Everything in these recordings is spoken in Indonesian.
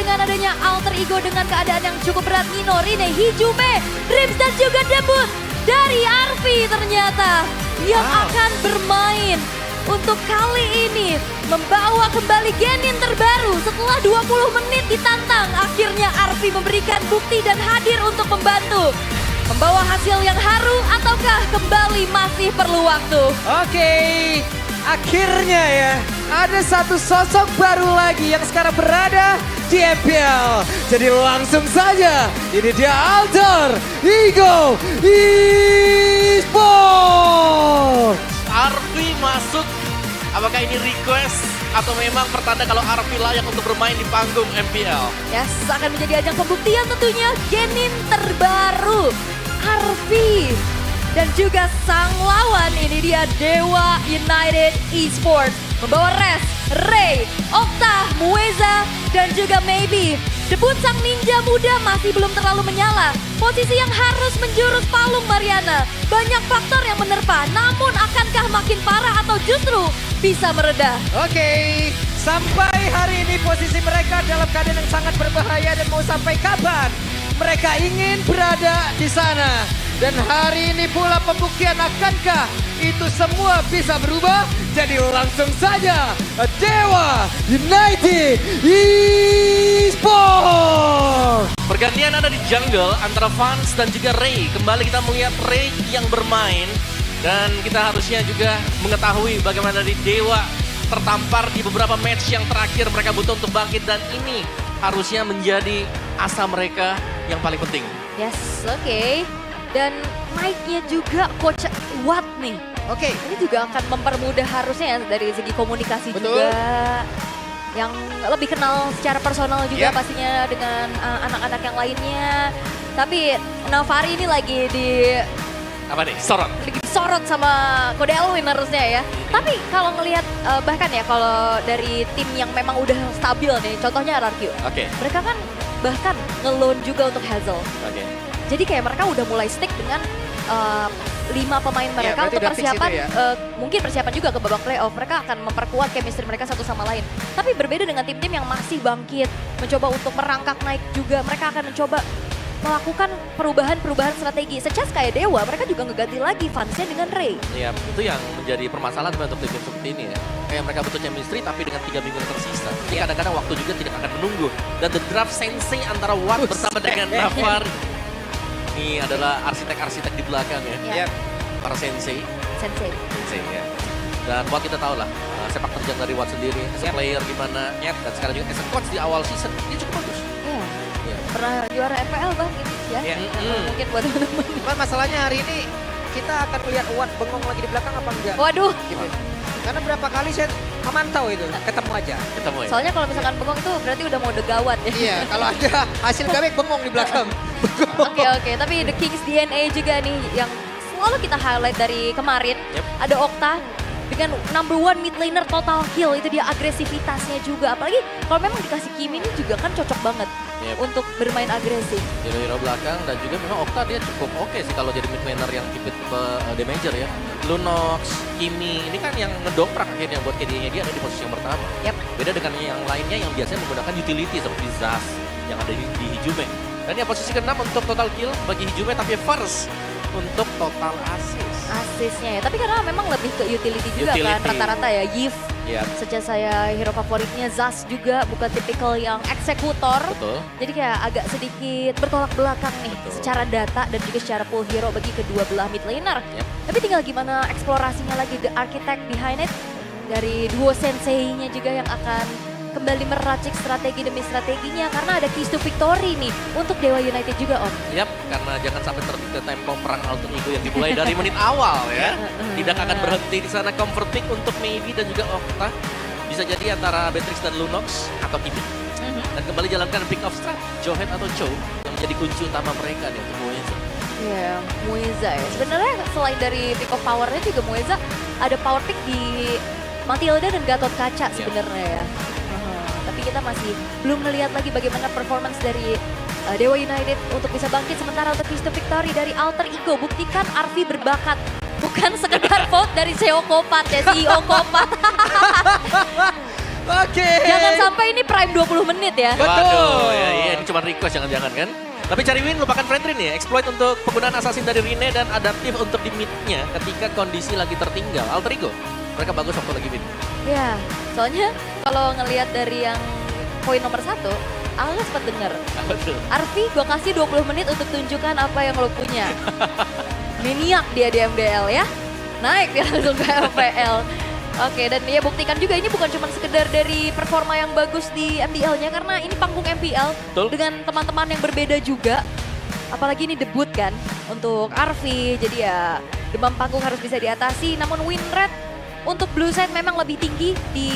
dengan adanya alter ego dengan keadaan yang cukup berat. Nino, Rine, Hijume, Dreams dan juga debut dari Arfi ternyata yang akan bermain untuk kali ini membawa kembali Genin terbaru setelah 20 menit ditantang. Akhirnya Arfi memberikan bukti dan hadir untuk membantu. Membawa hasil yang haru ataukah kembali masih perlu waktu? Oke, akhirnya ya ada satu sosok baru lagi yang sekarang berada di MPL. Jadi langsung saja ini dia Alter Ego Esports. Arfi masuk, apakah ini request atau memang pertanda kalau Arfi layak untuk bermain di panggung MPL? Yes, akan menjadi ajang pembuktian tentunya Genin terbaru Arfi. Dan juga sang lawan ini dia Dewa United Esports. Membawa Res, Ray, Okta, Mueza, dan juga Maybe. Debut sang ninja muda masih belum terlalu menyala. Posisi yang harus menjurus palung Mariana. Banyak faktor yang menerpa, namun akankah makin parah atau justru bisa meredah? Oke, sampai hari ini posisi mereka dalam keadaan yang sangat berbahaya dan mau sampai kapan mereka ingin berada di sana. Dan hari ini pula pembuktian akankah itu semua bisa berubah? Jadi langsung saja Dewa United Esports. Pergantian ada di jungle antara Vans dan juga Ray. Kembali kita melihat Ray yang bermain. Dan kita harusnya juga mengetahui bagaimana dari Dewa tertampar di beberapa match yang terakhir. Mereka butuh untuk bangkit dan ini harusnya menjadi asa mereka yang paling penting. Yes, oke. Dan mic-nya juga Coach Watt nih. Oke, Ini juga akan mempermudah harusnya ya dari segi komunikasi Betul. juga. Yang lebih kenal secara personal juga Yap. pastinya dengan anak-anak yang lainnya. Tapi Navari ini lagi Apa nih? Sorot. disorot sama Kode Elwin harusnya ya. Tapi kalau ngelihat bahkan ya kalau dari tim yang memang udah stabil nih, contohnya RRQ. Oke. Mereka kan bahkan nge-loan juga untuk Hazel. Oke. Jadi kayak mereka udah mulai stick dengan 5 pemain mereka berarti untuk udah fix persiapan, itu ya. mungkin persiapan juga ke babak playoff. Mereka akan memperkuat chemistry mereka satu sama lain. Tapi berbeda dengan tim-tim yang masih bangkit, mencoba untuk merangkak naik juga. Mereka akan mencoba melakukan perubahan-perubahan strategi. Secas kayak Dewa, mereka juga ngeganti lagi fansnya dengan Ray. Ya, itu yang menjadi permasalahan untuk tim seperti ini ya. Kayak mereka butuh chemistry tapi dengan 3 minggu yang tersisa. Jadi kadang-kadang waktu juga tidak akan menunggu. Dan the draft sensei antara Watt bersama dengan Navar. Ini adalah arsitek-arsitek di belakang ya. Ya. Para sensei. Sensei. Sensei ya. Dan Watt kita tahu lah sepak terjang dari Watt sendiri. As a player gimana. Dan sekarang juga as a coach di awal season. Dia cukup bagus. Iya. Ya. Pernah juara FPL bang gitu ya. Iya. Mungkin buat teman-teman. Cuman masalahnya hari ini kita akan melihat Watt bengong lagi di belakang apa enggak? Waduh. Gitu. Karena berapa kali saya memantau itu, ketemu aja. Ketemu ya. Soalnya kalau misalkan bengong itu berarti udah mau degawat ya. Iya, kalau ada hasil gawe bengong di belakang. Oke, tapi The King's DNA juga nih yang selalu kita highlight dari kemarin. Yep. Ada Okta dengan number 1 mid laner total kill, itu dia agresivitasnya juga. Apalagi kalau memang dikasih Kimi ini juga kan cocok banget Yep. untuk bermain agresif. Hero-hero belakang dan juga memang Okta dia cukup oke sih kalau jadi mid laner yang keep it damager ya. Lunox, Kimi, ini kan yang ngedongkrak akhirnya buat KD-nya dia ada di posisi yang pertama. Yep. Beda dengan yang lainnya yang biasanya menggunakan utility seperti Zas yang ada di Hijume. Dan ya posisi ke-6 untuk total kill bagi Hijume tapi first untuk total assist. Asisnya ya, tapi karena memang lebih ke utility juga kan Utility. rata-rata ya. Yif, Ya, sejak saya hero favoritnya Zas juga bukan tipikal yang eksekutor. betul. Jadi kayak agak sedikit bertolak belakang nih Betul. secara data dan juga secara pool hero bagi kedua belah mid laner. Yep. Tapi tinggal gimana eksplorasinya lagi the architect behind it dari duo sensei-nya juga yang akan kembali meracik strategi demi strateginya karena ada keys to victory nih untuk Dewa United juga Om. Yap, karena jangan sampai tertipu tempo perang alter ego yang dimulai dari menit awal ya. Tidak akan berhenti di sana. Comfort pick untuk Maybe dan juga Okta. Bisa jadi antara Beatrix dan Lunox atau Kimi. Dan kembali jalankan pick off strat, Johet atau Cho yang menjadi kunci utama mereka nih untuk Mueza. Iya, Mueza ya. Sebenarnya selain dari pick of powernya juga Mueza ada power pick di Matilda dan Gatot Kaca sebenarnya ya. Tapi kita masih belum melihat lagi bagaimana performance dari Dewa United untuk bisa bangkit. Sementara untuk keys to victory dari alter ego, buktikan Arfi berbakat. Bukan sekedar vote dari CEO Kopat ya, CEO Kopat. Oke. Jangan sampai ini prime 20 menit ya. Waduh, ya, iya, ini cuma request jangan-jangan kan. Tapi cari win merupakan friend Rin ya, exploit untuk penggunaan assassin dari Rine dan adaptif untuk di mid-nya ketika kondisi lagi tertinggal. Alter Ego, mereka bagus waktu lagi mid. Ya, soalnya kalau ngelihat dari yang poin nomor 1, Alga sempat denger. Betul. Arfi, gue kasih 20 menit untuk tunjukkan apa yang lo punya. Miniak dia di MDL ya. Naik dia langsung ke FPL. Oke, dan dia buktikan juga ini bukan cuma sekedar dari performa yang bagus di MPL-nya, karena ini panggung MPL Betul. dengan teman-teman yang berbeda juga. Apalagi ini debut kan untuk Arfi, jadi ya demam panggung harus bisa diatasi. Namun win rate untuk Blue Side memang lebih tinggi di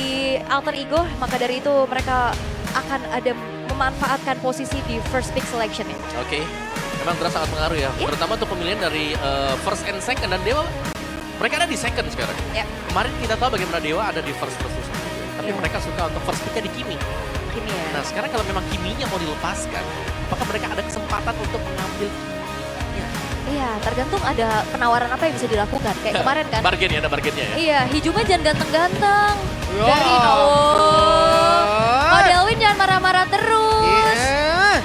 Alter Ego, maka dari itu mereka akan ada memanfaatkan posisi di first pick selection ya. Oke, memang draft sangat mengaruh ya, Iya. terutama untuk pemilihan dari first and second, dan Dewa mereka ada di second sekarang. Ya. Kemarin kita tahu bagaimana Dewa ada di first versus tapi mereka suka untuk first picknya di Kimi. Kimi ya. Nah sekarang kalau memang Kiminya mau dilepaskan, apakah mereka ada kesempatan untuk mengambil Kiminya? Iya, tergantung ada penawaran apa yang bisa dilakukan. Kayak kemarin kan. Bargain ya, ada bargainnya ya. Iya, Hijuma jangan ganteng-ganteng. Ya. Dari oh, Delwin jangan marah-marah terus. Iya.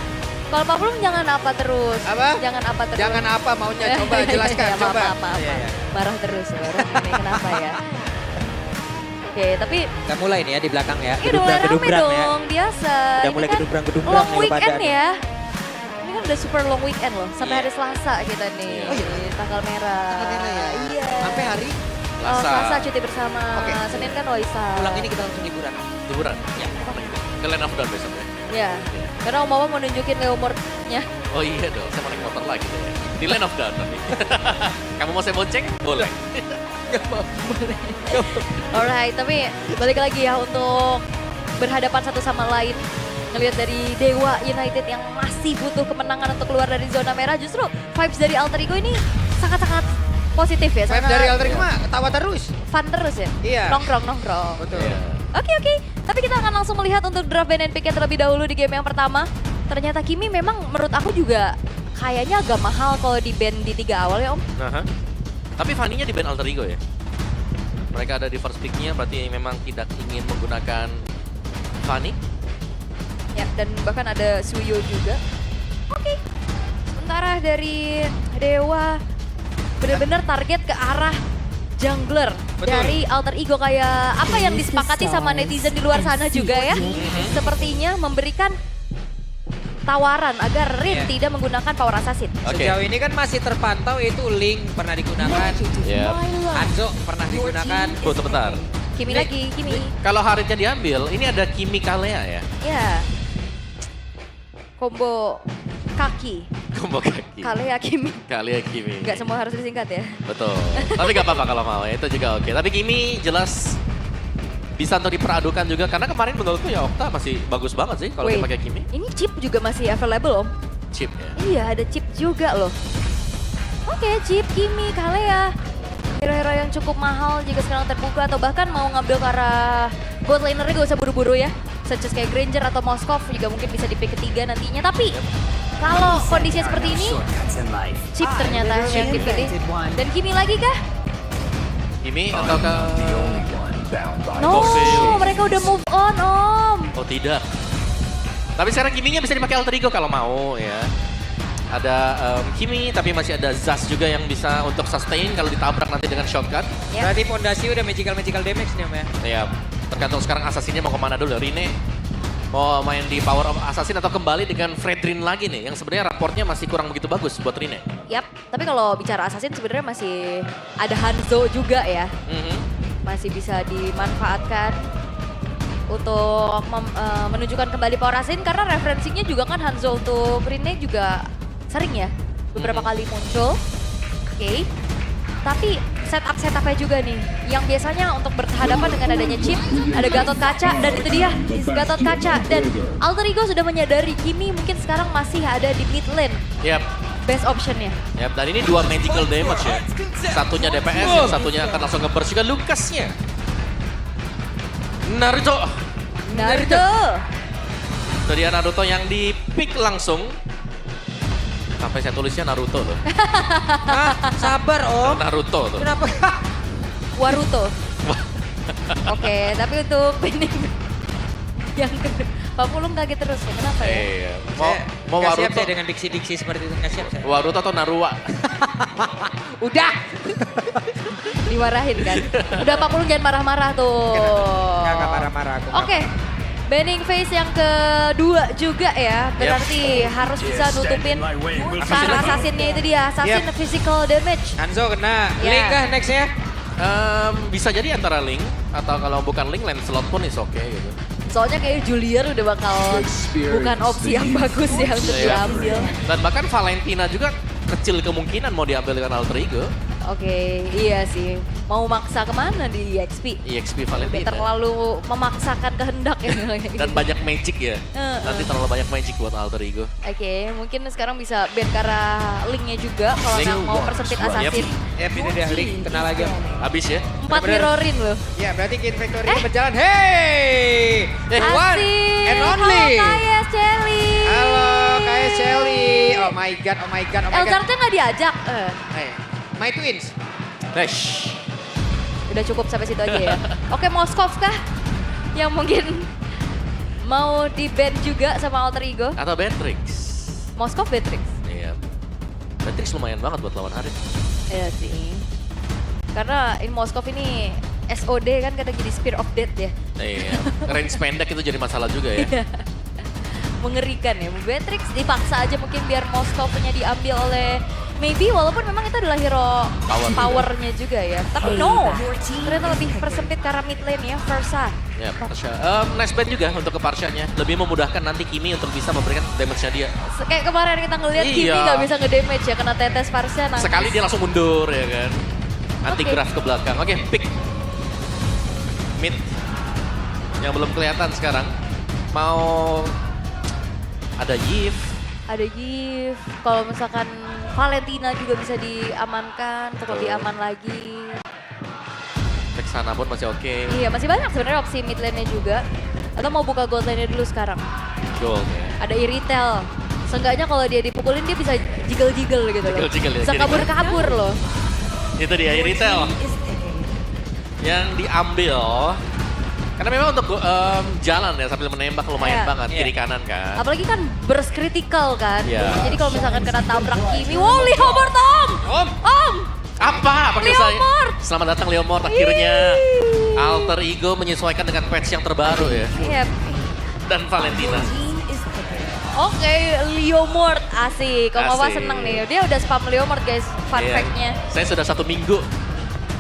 Kalau Pak Plum jangan apa terus. Apa? Jangan apa terus. Jangan apa maunya, coba jelaskan, Ya, coba. Maaf. Iya, iya. Marah terus. Marah ini kenapa ya? Oke, tapi Kita mulai nih ya di belakang ya. ini udah mulai rame dong, biasa. Udah Ini mulai kan gedumbrang-gedumbrang long nih weekend badan. ya. Ini kan udah super long weekend loh, sampai Iya. hari Selasa kita nih. Oh iya. Tanggal merah. Tanggal merah ya? Iya. Sampai hari Oh, Selasa cuti bersama. Oke. Senin kan Waisak. pulang ini kita langsung liburan. Liburan. Ya. Ke Land of Dawn besok ya. Ya, karena Om Mama mau nunjukin Leomord-nya. Oh iya dong, saya mau naik motor lagi deh. Di Land of Dawn nanti. Kamu mau saya bonceng? Boleh. Alright, tapi balik lagi ya untuk berhadapan satu sama lain. Ngelihat dari Dewa United yang masih butuh kemenangan untuk keluar dari zona merah, justru vibes dari Alter Ego ini sangat-sangat positif ya. Vibe sangat dari Alter Ego mah ketawa terus. fun terus ya. Iya. Nongkrong. Betul. Iya. Oke. Tapi kita akan langsung melihat untuk draft ban and pick-nya terlebih dahulu di game yang pertama. Ternyata Kimi memang menurut aku juga kayaknya agak mahal kalau di ban di 3 awal ya Om. Nah, tapi Fanny-nya di band Alter Ego ya. Mereka ada di first pick-nya, berarti memang tidak ingin menggunakan Fanny. Ya, dan bahkan ada Suyo juga. Oke. Sementara dari Dewa benar-benar target ke arah jungler Betul. dari Alter Ego, kayak apa yang disepakati sama netizen di luar sana juga ya. Sepertinya memberikan tawaran agar Rin Iya. tidak menggunakan power assassin. Oke. Sejauh ini kan masih terpantau itu Link pernah digunakan. Ya. Hanzo pernah digunakan. Oh, sebentar. Kimi Ini- lagi, Kimi. Kalau Haritnya diambil, ini ada Kimi Kalea ya. Ya. Combo kaki. Combo kaki. Kalea Kimi. Kalea Kimi. Nggak semua harus disingkat ya. Betul. Tapi gak apa-apa kalau mau, itu juga oke. Tapi Kimi jelas bisa untuk diperadukan juga, karena kemarin menurutku ya Okta masih bagus banget sih kalau dia Wait. pakai Kimi. Ini chip juga masih available Om. Chip ya. Iya, ada chip juga loh. Oke, chip, Kimi, Kalea. Hero-hero yang cukup mahal jika sekarang terbuka, atau bahkan mau ngambil ke arah bot laner-nya gak usah buru-buru ya. Such as kayak Granger atau Moskov juga mungkin bisa di pick ketiga nantinya. Tapi kalau kondisinya seperti ini, chip ternyata yang dipilih. Dan Kimi lagi kah? Kimi atau ke... No, Oke. mereka udah move on Om. Oh tidak. Tapi sekarang Kiminya bisa dipakai Alter Ego kalau mau ya. Ada Kimi, tapi masih ada Zas juga yang bisa untuk sustain kalau ditabrak nanti dengan shotgun. Ya. Berarti pondasi udah magical damage nih Om ya. Ya, tergantung sekarang Assassinnya mau kemana dulu. Rine mau main di Power of Assassin atau kembali dengan Fredrin lagi nih, yang sebenarnya raportnya masih kurang begitu bagus buat Rine. Yap, tapi kalau bicara Assassin sebenarnya masih ada Hanzo juga ya. Mhm. Masih bisa dimanfaatkan untuk menunjukkan kembali power assassin, karena referensinya juga kan Hanzo untuk Rine juga sering ya beberapa kali muncul. Oke. Tapi setup-setupnya juga nih yang biasanya untuk berhadapan dengan adanya chip, ada Gatot Kaca, dan itu dia Gatot Kaca, dan Alter Ego sudah menyadari Kimi mungkin sekarang masih ada di mid lane, Yap. best optionnya. Yap, dan ini 2 magical damage ya. Satunya DPS, yang satunya akan langsung nge-burst juga Lucasnya. Naruto. Naruto. Itu dia Naruto yang di pick langsung. Sampai saya tulisnya Naruto tuh. Ah, sabar Om. Naruto tuh. Kenapa? Waruto. Oke, tapi untuk Yang kedua, Pak Pulung kaget terus ya, kenapa ya? Iya. Mau Nggak siap Waruto, saya dengan diksi-diksi seperti itu, nggak siap saya. Waruto atau Narua? Udah! Dimarahin kan? Udah Pak Pulung jangan marah-marah tuh. Nggak marah-marah aku. Oke, banning phase yang kedua juga ya. Berarti harus bisa nutupin para assassinnya itu dia. Assassin Yep. physical damage. Hanzo kena. Ya. Link kah nextnya? Bisa jadi antara Link atau kalau bukan Link, Lancelot pun is oke gitu. Soalnya kayak Julian udah bakal bukan opsi yang bagus ya untuk Iya. diambil. Dan bahkan Valentina juga kecil kemungkinan mau diambil dengan alter ego. Oke, iya sih. Mau maksa kemana di EXP? EXP Udah Valentina. terlalu memaksakan kehendak ya. Dan banyak magic ya. Nanti terlalu banyak magic buat alter ego. Oke, mungkin sekarang bisa ban ke arah linknya juga kalau Link. yang mau persempit assassin. Yep, ini dia Link kena lagi. Habis ya. 4 Bener-bener. mirrorin loh. Ya berarti King Victory berjalan. Hey! One Asik. and only. Halo Kaya Shelly. Halo, Kaya Shelly. Oh my god, oh my god, oh my god. Elzartnya nggak diajak. My twins. Dash. Udah cukup sampai situ aja ya. Oke, Moskov kah? Yang mungkin mau di-ban juga sama alter ego. Atau Beatrix. Moskov Beatrix. Iya. Beatrix lumayan banget buat lawan Harit. Iya sih. Karena in Moskov ini SOD kan kadang jadi Spear of Death ya. Iya. Range pendek itu jadi masalah juga ya. Iya. Mengerikan ya. Beatrix dipaksa aja mungkin biar Moskovnya diambil oleh maybe, walaupun memang itu adalah hero powernya juga ya. Tapi no, ternyata lebih persempit ke arah mid lane ya, Versa. Ya, Parsha. Nice band juga untuk ke Parshanya. Lebih memudahkan nanti Kimi untuk bisa memberikan damage-nya dia. Kayak kemarin kita ngeliat Kimi Iya. nggak bisa ngedamage ya, kena tetes Versa nangis. Sekali dia langsung mundur ya kan. Anti Oke. graph ke belakang. Oke, pick. Mid. Yang belum kelihatan sekarang. Mau ada Yves. Ada Yves, kalau misalkan Valentina juga bisa diamankan untuk lebih aman lagi. Cek sana pun masih oke. Iya, masih banyak sebenarnya opsi mid lane-nya juga. Atau mau buka gold lane-nya dulu sekarang. Gold ya. Ada Iritel. Seenggaknya kalau dia dipukulin dia bisa jiggle-jiggle gitu loh. Jiggle-jiggle ya, Bisa kiri. kabur-kabur loh. Itu dia Iritel. Yang diambil. Karena memang untuk jalan ya sambil menembak lumayan Iya. banget kiri kanan kan. Apalagi kan burst critical kan. Iya. Jadi kalau misalkan kena tabrak Kimi, wow Leomord Om! Om! Apa? Panggil saya. Leomord! Selamat datang Leomord akhirnya. Ih. Alter ego menyesuaikan dengan patch yang terbaru ya. Yep. Dan Valentina. Oke, Leomord asik. Kalau Mama Asik. seneng nih. Dia udah spam Leomord guys, fun Iya. fact-nya. Saya sudah 1 minggu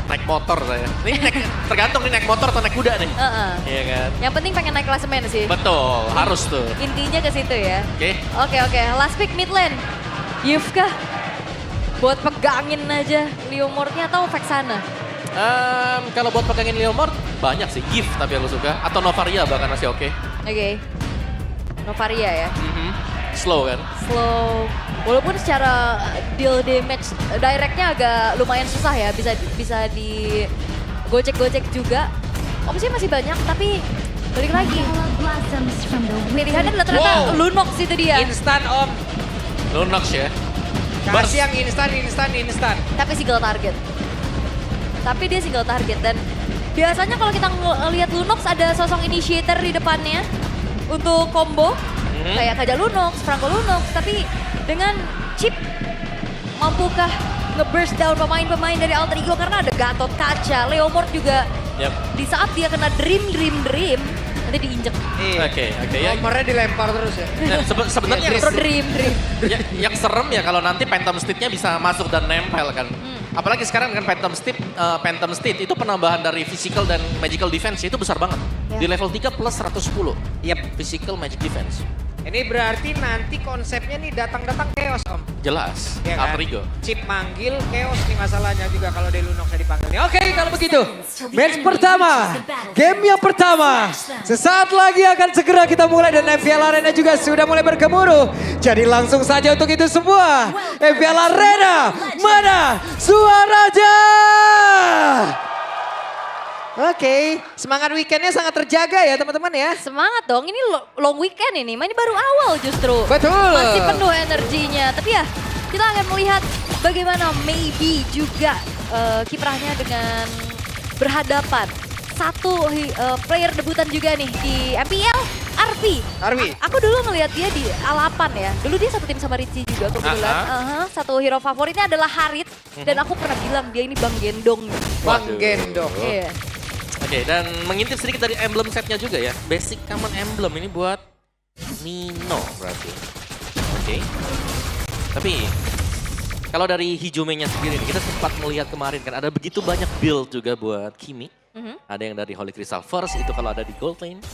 naik motor saya. Ini tergantung nih naik motor atau naik kuda nih. Heeh. Iya kan? Yang penting pengen naik klasemen sih. Betul, harus tuh. Intinya ke situ ya. Oke. Oke, last pick mid lane. Yves kah? Buat pegangin aja Leomordnya atau Vexana? Kalau buat pegangin Leomord banyak sih. Gift tapi aku suka. Atau Novaria bahkan masih oke. Oke. Novaria ya. Slow kan? Slow. Walaupun secara deal damage directnya agak lumayan susah ya. Bisa di gocek-gocek juga. Opsinya masih banyak tapi balik lagi. Pilihannya adalah ternyata Wow. Lunox itu dia. Instan Om. Lunox ya. Burst. Kasih yang instan. Tapi single target. Tapi dia single target dan biasanya kalau kita ngelihat Lunox ada sosok initiator di depannya untuk combo kayak Kaja Lunox, Franco Lunox, tapi dengan chip mampukah nge-burst down pemain-pemain dari Alter Ego karena ada Gatot Kaca, Leomord juga Yap. di saat dia kena dream nanti diinjek. Iya. Oke. Ya, Nomornya dilempar terus ya. nah, sebenarnya Terus dream. yang serem ya kalau nanti Phantom Steed-nya bisa masuk dan nempel kan. Apalagi sekarang dengan Phantom Steed itu penambahan dari physical dan magical defense itu besar banget. Ya. Di level 3 plus 110. Yep. Physical magic defense. Ini berarti nanti konsepnya nih datang-datang chaos Om. Jelas. Ya kan? Alter Ego. Chip manggil chaos nih masalahnya juga kalau dari Lunox dipanggil nih. Oke kalau begitu. Match pertama. Game yang pertama. Sesaat lagi akan segera kita mulai dan FPL Arena juga sudah mulai bergemuruh. Jadi langsung saja untuk itu semua. FPL Arena. Mana suaranya? Oke, semangat weekendnya sangat terjaga ya teman-teman ya. Semangat dong, ini long weekend ini, ini baru awal justru. Betul. Masih penuh energinya, tapi ya kita akan melihat bagaimana maybe juga kiprahnya dengan berhadapan. Satu player debutan juga nih di MPL Arfi. Arfi. Aku dulu ngelihat dia di A8 ya. Dulu dia satu tim sama Ritzy juga kebetulan. Satu hero favoritnya adalah Harit. Dan aku pernah bilang dia ini Bang Gendong. Bang Waduh. Gendong. Iya. Oke, dan mengintip sedikit dari emblem setnya juga ya. Basic common emblem ini buat Nino berarti. Oke. Tapi kalau dari Hijome-nya sendiri nih, kita sempat melihat kemarin kan ada begitu banyak build juga buat Kimi. Ada yang dari Holy Crystal first, itu kalau ada di gold lane.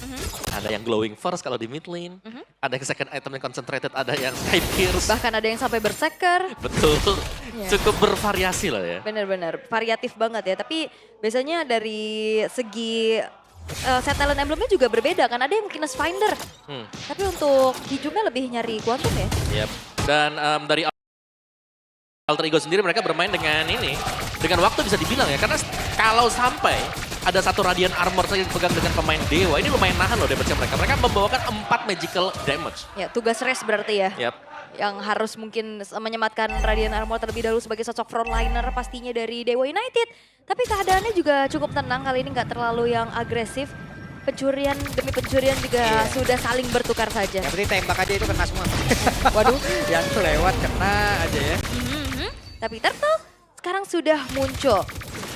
Ada yang glowing first kalau di mid lane. Ada yang second item yang concentrated, ada yang Sky Pierce. Bahkan ada yang sampai berserker. Betul, Iya. cukup bervariasi lah ya. Bener-bener variatif banget ya. Tapi biasanya dari segi set talent emblemnya juga berbeda kan. Ada yang Kines Finder. Tapi untuk Hijome lebih nyari Quantum ya. Yep. Dan dari Alter Ego sendiri mereka bermain dengan ini. Dengan waktu bisa dibilang ya. Karena kalau sampai ada satu Radiant Armor saja dipegang dengan pemain Dewa. Ini lumayan nahan loh damage mereka. Mereka membawakan 4 magical damage. Ya tugas rest berarti ya. Yep. Yang harus mungkin menyematkan Radiant Armor terlebih dahulu sebagai sosok frontliner pastinya dari Dewa United. Tapi keadaannya juga cukup tenang kali ini, nggak terlalu yang agresif. Pencurian demi pencurian juga sudah saling bertukar saja. Yang penting tembak aja itu kena semua. Waduh. Yang lewat kena aja ya. Tapi Turtle sekarang sudah muncul.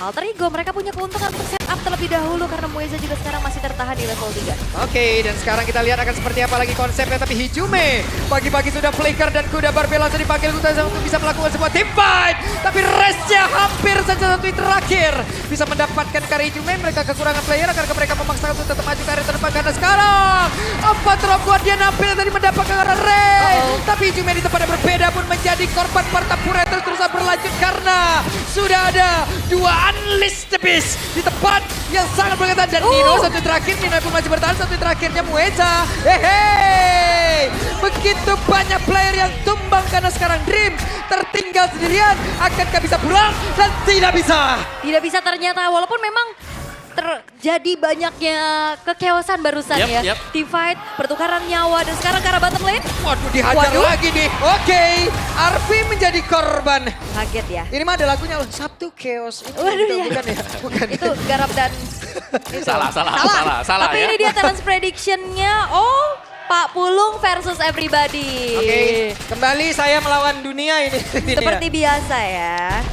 Alter Ego mereka punya keuntungan untuk setup terlebih dahulu karena Mueza juga sekarang masih tertahan di level 3. Oke, dan sekarang kita lihat akan seperti apa lagi konsepnya. Tapi Hijome pagi-pagi sudah flicker dan kuda barbel langsung dipanggil Gutaza untuk bisa melakukan sebuah team fight. Tapi restnya hampir saja satu terakhir. Bisa mendapatkan karya Hijome, mereka kekurangan player karena mereka memaksakan untuk tetap maju ke area terdepan. Karena sekarang apa terbuat dia nampil tadi mendapatkan arah Ray. Tapi Hijome di tempat yang berbeda pun menjadi korban pertempuran terus berlanjut karena sudah ada dua Unleash the Beast di tempat yang sangat berkaitan. Dan Nino satu terakhir, Nino pun masih bertahan satu terakhirnya Mueza. Hehehe, begitu banyak player yang tumbang karena sekarang Dream tertinggal sendirian. Akankah bisa pulang? Dan tidak bisa. Tidak bisa ternyata walaupun memang terjadi banyaknya kekeosan barusan ya. Team fight, pertukaran nyawa dan sekarang ke arah bottom lane. Waduh, dihajar lagi nih. Oke, Arfi menjadi korban. Kaget ya. Ini mah ada lagunya loh, Sabtu Chaos. Waduh, ya. Bukan ya? Bukan. Itu garap dan itu. Salah Tapi ya. ini dia talent prediction-nya. Oh, Pak Pulung versus everybody. Oke, kembali saya melawan dunia ini. Seperti biasa ya.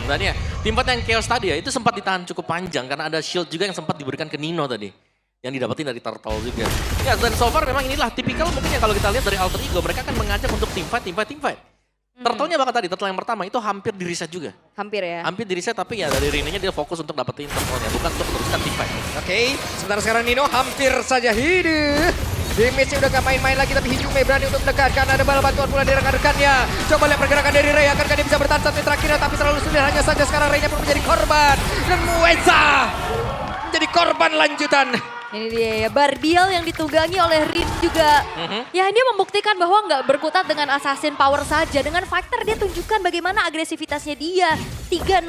Dan ya, tim fight yang chaos tadi ya, itu sempat ditahan cukup panjang karena ada shield juga yang sempat diberikan ke Nino tadi. Yang didapetin dari Turtle juga. Ya, dan so far memang inilah tipikal mungkin yang kalau kita lihat dari Alter Ego, mereka akan mengajak untuk team fight. Turtle-nya bahkan tadi, Turtle yang pertama itu hampir di reset juga. Hampir ya. Hampir di reset, tapi ya dari Rene-nya dia fokus untuk dapetin Turtle-nya, bukan untuk teruskan team fight. Oke, sementara sekarang Nino hampir saja hidup. Damage-nya udah gak main-main lagi, tapi Hijome berani untuk mendekat karena ada bala bantuan pula dari rekan-rekannya. Coba lihat pergerakan dari Ray, akankah dia bisa bertahan satu terakhirnya, tapi terlalu sulit. Hanya saja sekarang Ray-nya pun menjadi korban. Dan Mueza menjadi korban lanjutan. Ini dia ya, Barbiel yang ditunggangi oleh Rin juga. Ya dia membuktikan bahwa nggak berkutat dengan assassin power saja. Dengan fighter dia tunjukkan bagaimana agresivitasnya dia. 3-0-1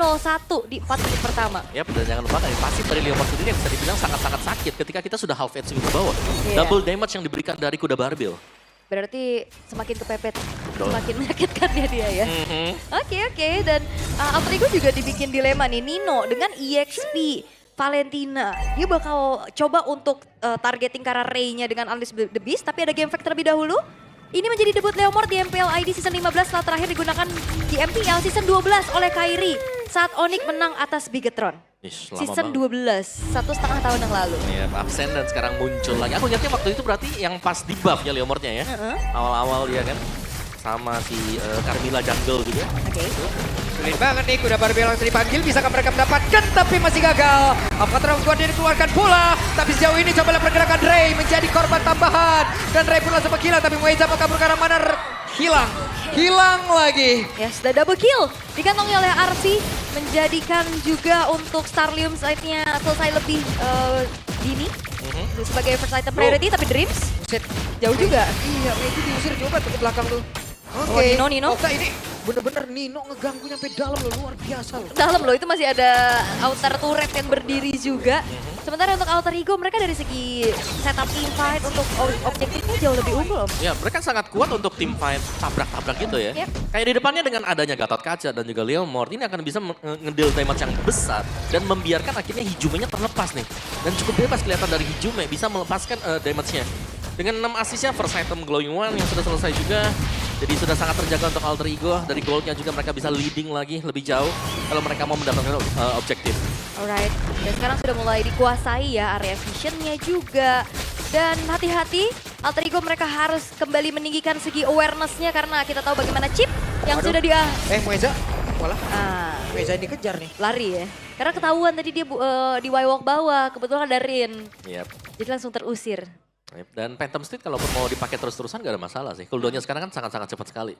di 4 menit pertama. Yap, dan jangan lupa dari pasif dari Leomord sendiri yang bisa dibilang sangat-sangat sakit ketika kita sudah half HP ke bawah. Double damage yang diberikan dari kuda Barbel. Berarti semakin kepepet, semakin menyakitkan dia ya. Oke, dan Alter Ego juga dibikin dilema nih. Nino dengan EXP. Valentina, dia bakal coba untuk targeting ke arah Ray-nya dengan Unleash the Beast, tapi ada game fact terlebih dahulu. Ini menjadi debut Leomord di MPL ID season 15 setelah terakhir digunakan di MPL season 12 oleh Kairi saat Onyx menang atas Bigetron. Season 12, 1,5 tahun yang lalu. Ya, absen dan sekarang muncul lagi. Aku lihatnya waktu itu berarti yang pas di buff ya Leomordnya ya. Awal-awal dia kan sama si Carmilla Jungle juga. Oke. Sulit banget nih, kuda Barbel langsung dipanggil. Bisakah mereka mendapatkan? Tapi masih gagal. Apakah terus dia dikeluarkan pula? Tapi sejauh ini coba lihat pergerakan Ray menjadi korban tambahan. Dan Ray pun langsung menghilang. Tapi Mueza mau kabur ke arah mana? Hilang lagi. Ya, sudah double kill. Dikantongi oleh Arfi. Menjadikan juga untuk Starlium side-nya selesai lebih dini. Sebagai first item priority, tapi Dreams Buset. jauh juga. Iya, itu diusir coba tuh ke belakang tuh. Oh, Nino. Oke, ini Bener-bener Nino ngeganggu nyampe dalam loh, luar biasa loh. Dalam loh, itu masih ada outer turret yang berdiri juga. Sementara untuk Alter Ego mereka dari segi setup team fight untuk objektifnya jauh lebih unggul. Ya, mereka sangat kuat untuk tim fight tabrak-tabrak gitu ya. Yep. Kayak di depannya dengan adanya Gatot Kaca dan juga Leomord, ini akan bisa ngedeal damage yang besar dan membiarkan akhirnya Hijumenya terlepas nih. Dan cukup bebas kelihatan dari Hijume, bisa melepaskan damage-nya. Dengan 6 assist-nya, first item Glowing One yang sudah selesai juga. Jadi sudah sangat terjaga untuk Alter Ego. Dari goldnya juga mereka bisa leading lagi lebih jauh kalau mereka mau mendapatkan objektif. Alright, dan sekarang sudah mulai dikuasai ya area visionnya juga. Dan hati-hati, Alter Ego mereka harus kembali meninggikan segi awareness-nya karena kita tahu bagaimana chip yang Waduh. sudah dia Mueza, malah ah, Mueza dikejar nih. lari ya. Karena ketahuan tadi dia di Y-Walk bawah, kebetulan ada Rin. Yep. Jadi langsung terusir. Dan Phantom Steed kalau mau dipakai terus-terusan gak ada masalah sih. Cooldownnya sekarang kan sangat-sangat cepat sekali.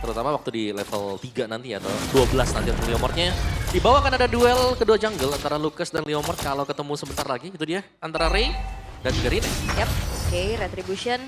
Terutama waktu di level 3 nanti atau 12 nanti untuk Leomordnya. Di bawah kan ada duel kedua jungle antara Lucas dan Leomord kalau ketemu sebentar lagi. Itu dia antara Ray dan juga Rine. Yap, oke, Retribution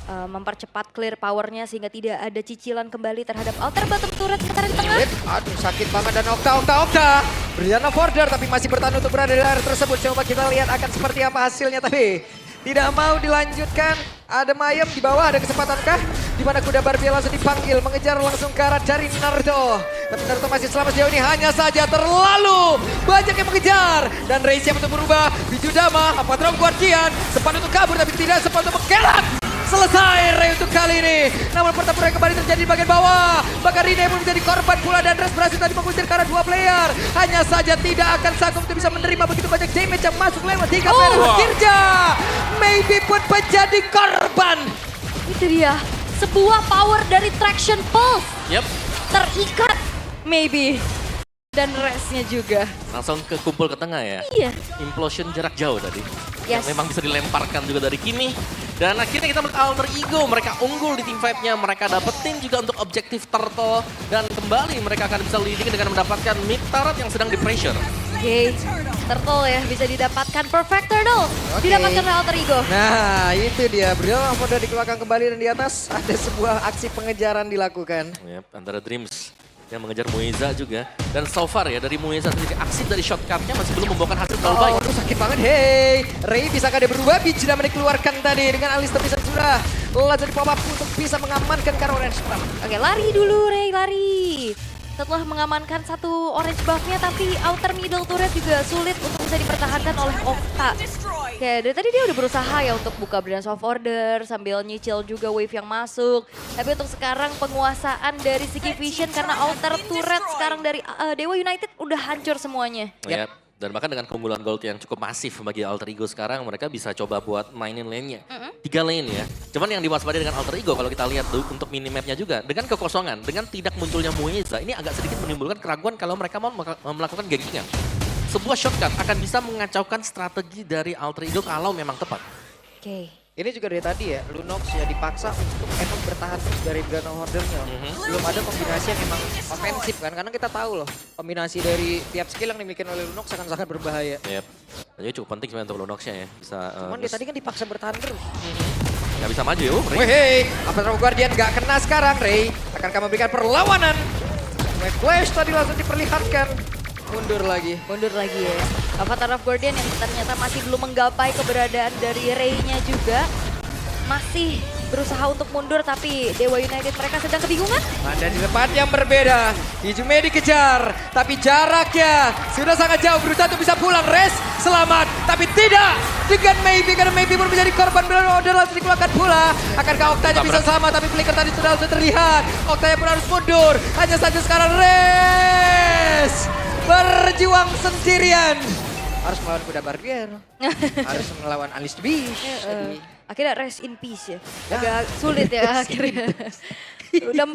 mempercepat clear powernya sehingga tidak ada cicilan kembali terhadap alter bottom turret sementara di tengah. Aduh sakit banget dan Okta. Brianna Border tapi masih bertahan untuk berada di area tersebut. Coba kita lihat akan seperti apa hasilnya tapi tidak mau dilanjutkan. Ada Mayem di bawah, ada kesempatankah? Di mana kuda Barbie langsung dipanggil, mengejar langsung ke arah dari Naruto. Tapi Naruto masih selamat sejauh ini, hanya saja terlalu banyak yang mengejar. Dan Ray siap untuk berubah, Biju Dama, Apadrong Guardian, sempat untuk kabur tapi tidak sempat untuk mengelak. Selesai Ray untuk kali ini. Namun pertempuran kembali terjadi di bagian bawah. Bahkan Rine pun menjadi korban pula dan Res berhasil tadi mengusir ke arah 2 player. Hanya saja tidak akan sanggup untuk bisa menerima begitu banyak damage yang masuk lewat 3 player. Kirja maybe pun menjadi korban. Itu dia, sebuah power dari Traction Pulse. Yep. Terikat, maybe. Dan resnya juga. Langsung ke kumpul ke tengah ya. Iya. Implosion jarak jauh tadi. Yes. Yang memang bisa dilemparkan juga dari Kimi. Dan akhirnya kita melihat Alter Ego. Mereka unggul di team fight-nya. Mereka dapetin juga untuk objektif Turtle. Dan kembali mereka akan bisa leading dengan mendapatkan mid turret yang sedang di pressure. Oke, Turtle ya bisa didapatkan perfect turtle. Didapatkan oleh Alter Ego. Nah itu dia, Brianna Border dikeluarkan kembali dan di atas ada sebuah aksi pengejaran dilakukan. Yep, antara Dreams yang mengejar Mueza juga. Dan so far ya dari Mueza sendiri aksi dari shortcut-nya masih belum membawakan hasil terlalu baik. Aduh sakit banget, hey. Ray bisakah dia berubah? Biji sudah dikeluarkan tadi dengan Alistar bisa sudah. Langsung di pop-up untuk bisa mengamankan Karo Orange Buff. Oke, lari dulu Ray, lari. Setelah mengamankan satu orange buff-nya, tapi outer middle turret juga sulit untuk bisa dipertahankan oleh Okta. Oke, dari tadi dia udah berusaha ya untuk buka Brilliance of Order, sambil nyicil juga wave yang masuk. Tapi untuk sekarang penguasaan dari segi vision karena outer turret sekarang dari Dewa United udah hancur semuanya. Yep. Dan bahkan dengan keunggulan gold yang cukup masif bagi Alter Ego sekarang, mereka bisa coba buat mainin lane-nya. 3 lane ya. Cuman yang diwaspadai dengan Alter Ego kalau kita lihat untuk minimapnya juga, dengan kekosongan, dengan tidak munculnya Mueza, ini agak sedikit menimbulkan keraguan kalau mereka mau melakukan gankingan. Sebuah shortcut akan bisa mengacaukan strategi dari Alter Ego kalau memang tepat. Oke. Ini juga dari tadi ya, Lunox ya dipaksa untuk emang bertahan terus dari Brianna Bordernya. Belum ada kombinasi yang memang ofensif kan, karena kita tahu loh kombinasi dari tiap skill yang dimiliki oleh Lunox akan sangat berbahaya. Yep. Jadi cukup penting sebenarnya untuk Lunox-nya ya. Bisa, Cuman dia tadi kan dipaksa bertahan terus. nggak bisa maju ya. Wehey, Apadrong Guardian nggak kena sekarang, Ray. Akankah memberikan perlawanan? Flash tadi langsung diperlihatkan. Mundur lagi ya. Avatar of Guardian yang ternyata masih belum menggapai keberadaan dari Ray-nya juga. Masih berusaha untuk mundur tapi Dewa United mereka sedang kebingungan. Ada di tempat yang berbeda. Hijume dikejar, tapi jaraknya sudah sangat jauh. Berusaha untuk bisa pulang. Res selamat, tapi tidak dengan Maybe. Karena Maybe pun menjadi korban Order langsung dikeluarkan pula. Akankah Oktanya bisa selamat? Tapi Flicker tadi sudah terlihat. Oktanya pun harus mundur. Hanya saja sekarang Res berjuang sendirian. Harus melawan kuda Barbier. Harus melawan Alice the Beast. Akhirnya rest in peace ya. Agak sulit ya akhirnya. Udah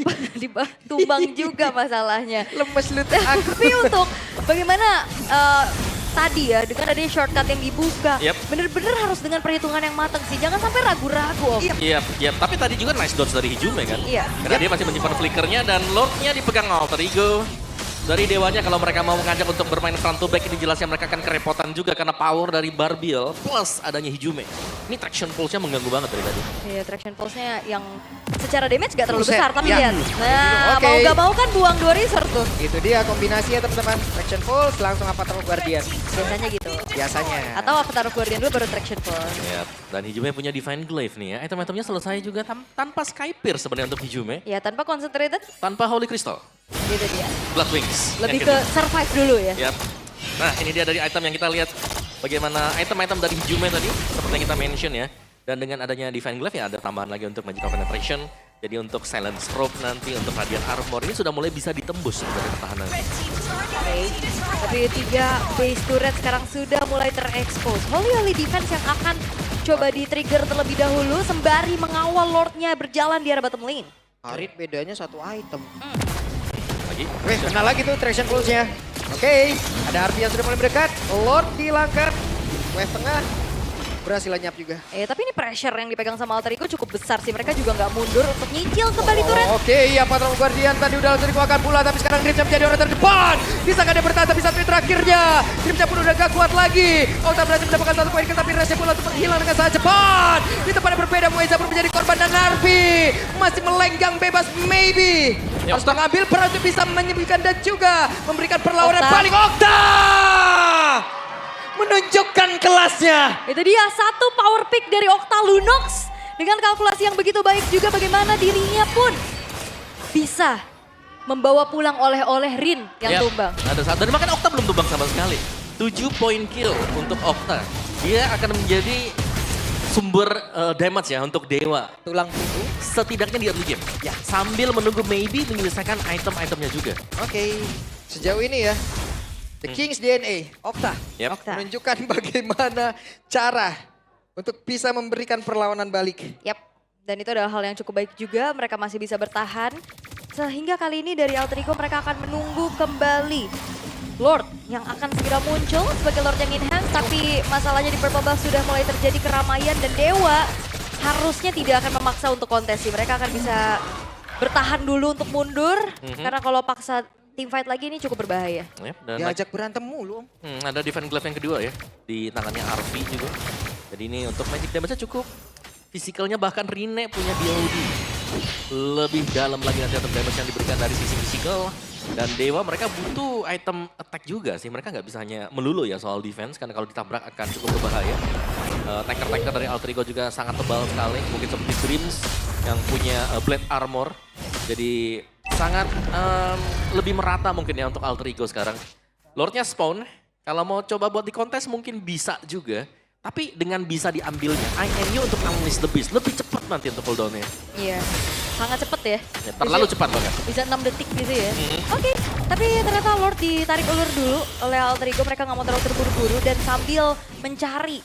tumbang juga masalahnya. Lemes lutut aku. Tapi untuk bagaimana tadi ya dengan adanya shortcut yang dibuka. Yep. Bener-bener harus dengan perhitungan yang matang sih. Jangan sampai ragu-ragu. Iya. Tapi tadi juga nice dodge dari Hijume kan. Iya. Karena dia masih menyimpan flickernya dan Lordnya dipegang Alter Ego. Dari Dewanya kalau mereka mau mengajak untuk bermain front to back ini jelasnya mereka akan kerepotan juga karena power dari Barbiel plus adanya Hijume. Ini traction pulse-nya mengganggu banget dari tadi. Iya, traction pulse-nya yang secara damage gak terlalu Buset, besar, tapi ya. lihat. Nah, Oke. mau gak mau kan buang 2 resource tuh. Itu dia kombinasi ya teman-teman. Traction Pulse langsung Avatar of Guardian. Biasanya gitu. Biasanya. Atau Avatar of Guardian dulu baru traction pulse. Ya, dan Hijume punya Divine Glaive nih ya. Item-itemnya selesai juga tanpa Sky Pierce sebenarnya untuk Hijume. Ya, tanpa concentrated, Tanpa Holy Crystal. gitu dia. Blood Wings. Lebih Yang ke survive dulu ya. Yap. Nah, ini dia dari item yang kita lihat bagaimana item-item dari Hijume tadi seperti yang kita mention ya. Dan dengan adanya Divine Glaive ya ada tambahan lagi untuk Magical Penetration. Jadi untuk Silent Stroke nanti, untuk Radiant Armor ini sudah mulai bisa ditembus dari pertahanan. Oke. Tapi 3 base turret sekarang sudah mulai terekspos. Holy defense yang akan coba di-trigger terlebih dahulu sembari mengawal Lordnya berjalan di arah bottom lane. Arit bedanya 1 item. Lagi. Wih, kena lagi tuh Traction Pulse-nya. Oke, ada Arfi yang sudah mulai mendekat. Lord dihilangkan. Wave tengah. Berhasil lenyap juga. Tapi ini pressure yang dipegang sama Alter Ego cukup besar sih. Mereka juga nggak mundur untuk nyicil kembali turret. Oke, iya Avatar of Guardian tadi udah langsung dikeluarkan pula. Tapi sekarang Grimsha menjadi orang terdepan. Bisakah dia bertahan tapi 1 menit terakhirnya. Grimsha pun udah gak kuat lagi. Octa berhasil mendapatkan 1 poin tapi Resya pula untuk menghilang dengan sangat cepat. Di tempat yang berbeda, Moeza pun menjadi korban dan Narvi masih melenggang bebas maybe. Harus mengambil peran untuk bisa menyembuhkan dan juga memberikan perlawanan Octa. paling Octa. Menunjukkan kelasnya. Itu dia 1 power pick dari Octa Lunox. Dengan kalkulasi yang begitu baik juga bagaimana dirinya pun bisa membawa pulang oleh-oleh Rin yang Yap, tumbang. Ada saat dan bahkan Octa belum tumbang sama sekali. 7 poin kill untuk Octa. Dia akan menjadi sumber damage ya untuk Dewa. Tulang punggung. Setidaknya di early game. Ya, sambil menunggu maybe menyelesaikan item-itemnya juga. Oke, sejauh ini ya. The King's DNA, Octa. Yap. Octa. Menunjukkan bagaimana cara untuk bisa memberikan perlawanan balik. Yap, dan itu adalah hal yang cukup baik juga. Mereka masih bisa bertahan. Sehingga kali ini dari Alter Ego mereka akan menunggu kembali Lord yang akan segera muncul sebagai Lord yang enhance. Tapi masalahnya di Purple Buff sudah mulai terjadi keramaian dan Dewa harusnya tidak akan memaksa untuk kontes sih. Mereka akan bisa bertahan dulu untuk mundur. Karena kalau paksa team fight lagi ini cukup berbahaya. Yap, dan Diajak berantem mulu, Om. ada Divine Glaive yang kedua ya. Di tangannya Arfi juga. Jadi ini untuk magic damage-nya cukup. Fisikalnya bahkan Rine punya BOD. Lebih dalam lagi nanti untuk damage yang diberikan dari sisi fisikal. Dan Dewa mereka butuh item attack juga sih. Mereka nggak bisa hanya melulu ya soal defense. Karena kalau ditabrak akan cukup berbahaya. Tanker-tanker dari Alter Ego juga sangat tebal sekali. Mungkin seperti Dreams yang punya blade armor. Jadi sangat lebih merata mungkin ya untuk Alter Ego sekarang. Lordnya spawn. Kalau mau coba buat di kontes mungkin bisa juga. Tapi dengan bisa diambilnya INU untuk Unleash the Beast lebih cepat nanti untuk cooldown-nya. Iya, sangat cepet ya. Ya, terlalu cepat bahkan. Bisa 6 detik gitu ya. Oke, tapi ternyata Lord ditarik ulur dulu oleh Alter Ego. Mereka nggak mau terlalu terburu-buru dan sambil mencari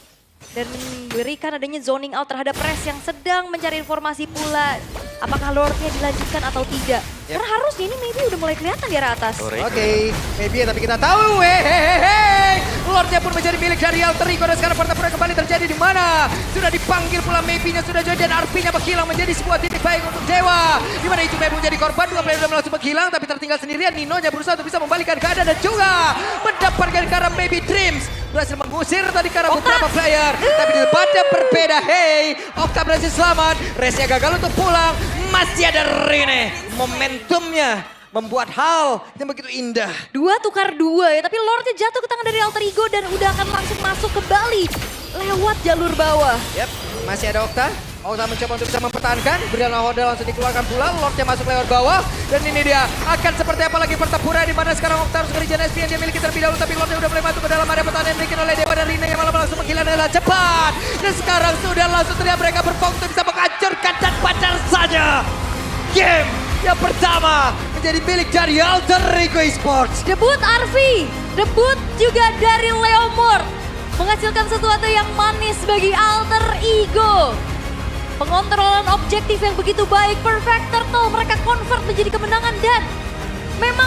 dan memberikan adanya zoning out terhadap Res yang sedang mencari informasi pula. Apakah Lordnya dilanjutkan atau tidak? Yep. Karena harusnya ini maybe udah mulai kelihatan di arah atas. Oke, maybe tapi kita tahu. Hehehe. Lordnya pun menjadi milik dari Alter Ego dan sekarang pertempuran kembali terjadi di mana? Sudah dipanggil pula maybe-nya sudah jadi dan RP-nya menghilang menjadi sebuah titik baik untuk Dewa. Di mana itu maybe menjadi korban, 2 player sudah langsung menghilang tapi tertinggal sendirian. Nino-nya berusaha untuk bisa membalikkan keadaan dan juga mendapatkan ke arah maybe Dreams. Berhasil mengusir tadi ke arah beberapa player. Tapi di tempat yang berbeda, hey, Octa berhasil selamat. Resnya gagal untuk pulang. Masih ada Rene. Momentumnya membuat hal yang begitu indah. 2 tukar 2 ya, tapi Lordnya jatuh ke tangan dari Alter Ego dan udah akan langsung masuk kembali lewat jalur bawah. Yap, masih ada Octa. Octa mencoba untuk bisa mempertahankan. Berianlah Hoda langsung dikeluarkan pula. Lordnya masuk lewat bawah. Dan ini dia akan seperti apa lagi pertempuran. Di mana sekarang Octa harus nge-regen SP yang dia miliki terlebih dahulu. Tapi Lordnya udah mulai masuk ke dalam area pertahanan yang dimiliki oleh Dewa dan Rina yang malah langsung menghilang dengan cepat. Dan sekarang sudah langsung terlihat mereka berfokus untuk bisa menghancurkan dan pacar saja. Game yang pertama menjadi milik dari Alter Ego Esports. Debut Arfi, debut juga dari Leomord. Menghasilkan sesuatu yang manis bagi Alter Ego. Pengontrolan objektif yang begitu baik, perfect turtle mereka convert menjadi kemenangan dan memang